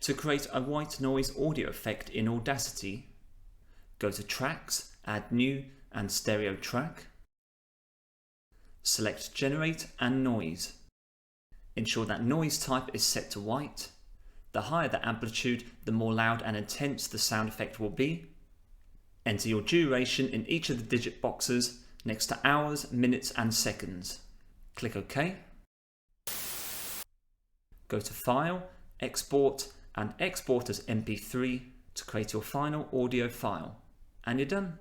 To create a white noise audio effect in Audacity, go to Tracks, Add New and Stereo Track. Select Generate and Noise. Ensure that noise type is set to white. The higher the amplitude, the more loud and intense the sound effect will be. Enter your duration in each of the digit boxes next to hours, minutes and seconds. Click OK. Go to File, Export and export as MP3 to create your final audio file. And you're done.